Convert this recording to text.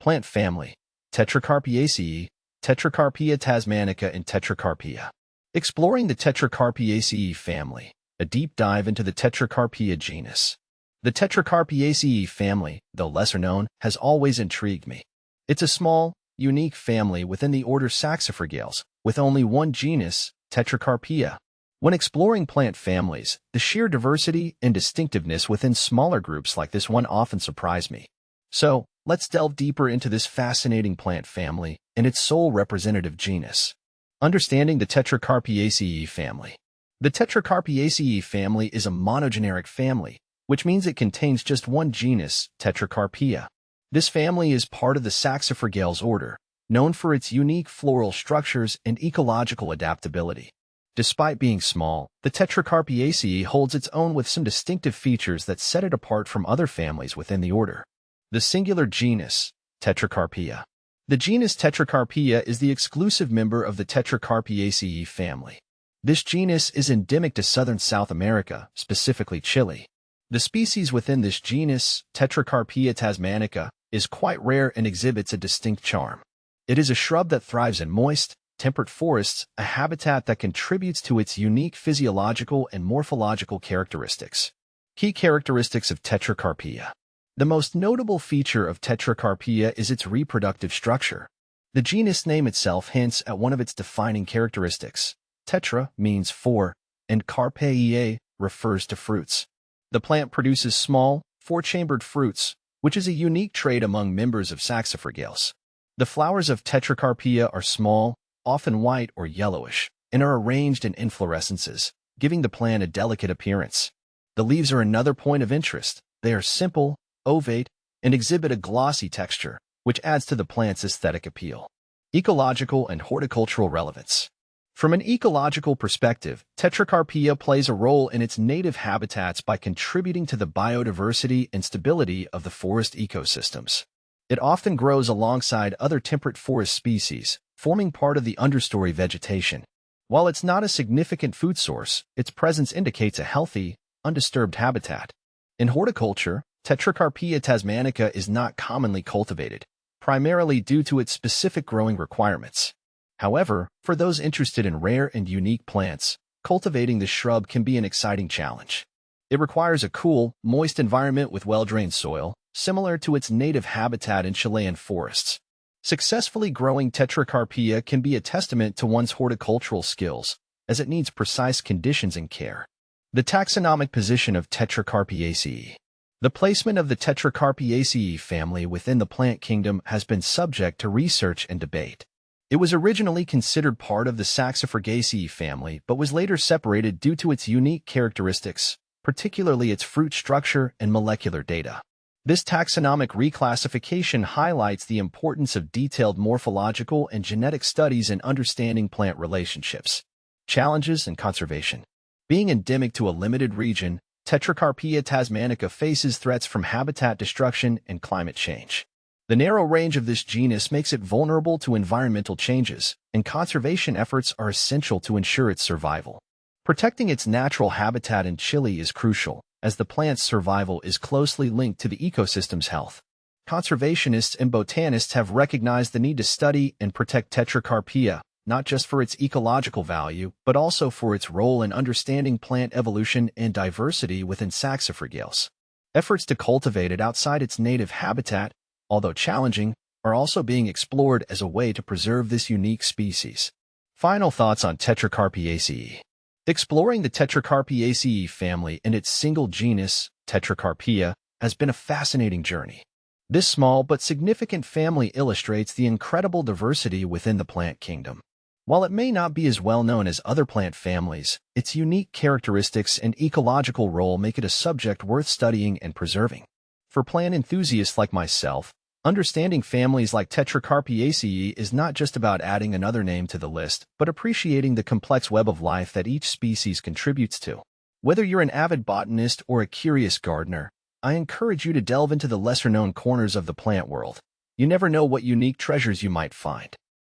Plant family: Tetracarpaeaceae, Tetracarpaea tasmanica, and Tetracarpaea. Exploring the Tetracarpaeaceae family, a deep dive into the Tetracarpaea genus. The Tetracarpaeaceae family, though lesser known, has always intrigued me. It's a small, unique family within the order Saxifragales, with only one genus, Tetracarpaea. When exploring plant families, the sheer diversity and distinctiveness within smaller groups like this one often surprise me. So, let's delve deeper into this fascinating plant family and its sole representative genus. Understanding the Tetracarpaeaceae family. The Tetracarpaeaceae family is a monogeneric family, which means it contains just one genus, Tetracarpaea. This family is part of the Saxifragales order, known for its unique floral structures and ecological adaptability. Despite being small, the Tetracarpaeaceae holds its own with some distinctive features that set it apart from other families within the order. The singular genus, Tetracarpaea. The genus Tetracarpaea is the exclusive member of the Tetracarpaeaceae family. This genus is endemic to southern South America, specifically Chile. The species within this genus, Tetracarpaea tasmanica, is quite rare and exhibits a distinct charm. It is a shrub that thrives in moist, temperate forests, a habitat that contributes to its unique physiological and morphological characteristics. Key characteristics of Tetracarpaea. The most notable feature of Tetracarpaea is its reproductive structure. The genus name itself hints at one of its defining characteristics. Tetra means four, and carpaea refers to fruits. The plant produces small, four-chambered fruits, which is a unique trait among members of Saxifragales. The flowers of Tetracarpaea are small, often white or yellowish, and are arranged in inflorescences, giving the plant a delicate appearance. The leaves are another point of interest. They are simple, ovate, and exhibit a glossy texture, which adds to the plant's aesthetic appeal. Ecological and horticultural relevance. From an ecological perspective, Tetracarpaea plays a role in its native habitats by contributing to the biodiversity and stability of the forest ecosystems. It often grows alongside other temperate forest species, forming part of the understory vegetation. While it's not a significant food source, its presence indicates a healthy, undisturbed habitat. In horticulture, Tetracarpaea tasmanica is not commonly cultivated, primarily due to its specific growing requirements. However, for those interested in rare and unique plants, cultivating the shrub can be an exciting challenge. It requires a cool, moist environment with well-drained soil, similar to its native habitat in Chilean forests. Successfully growing Tetracarpaea can be a testament to one's horticultural skills, as it needs precise conditions and care. The taxonomic position of Tetracarpaeaceae. The placement of the Tetracarpaeaceae family within the plant kingdom has been subject to research and debate. It was originally considered part of the Saxifragaceae family but was later separated due to its unique characteristics, particularly its fruit structure and molecular data. This taxonomic reclassification highlights the importance of detailed morphological and genetic studies in understanding plant relationships. Challenges and conservation. Being endemic to a limited region, Tetracarpaea tasmanica faces threats from habitat destruction and climate change. The narrow range of this genus makes it vulnerable to environmental changes, and conservation efforts are essential to ensure its survival. Protecting its natural habitat in Chile is crucial, as the plant's survival is closely linked to the ecosystem's health. Conservationists and botanists have recognized the need to study and protect Tetracarpaea, not just for its ecological value, but also for its role in understanding plant evolution and diversity within Saxifragales. Efforts to cultivate it outside its native habitat, although challenging, are also being explored as a way to preserve this unique species. Final thoughts on Tetracarpaeaceae. Exploring the Tetracarpaeaceae family and its single genus, Tetracarpaea, has been a fascinating journey. This small but significant family illustrates the incredible diversity within the plant kingdom. While it may not be as well known as other plant families, its unique characteristics and ecological role make it a subject worth studying and preserving. For plant enthusiasts like myself, understanding families like Tetracarpaeaceae is not just about adding another name to the list, but appreciating the complex web of life that each species contributes to. Whether you're an avid botanist or a curious gardener, I encourage you to delve into the lesser-known corners of the plant world. You never know what unique treasures you might find.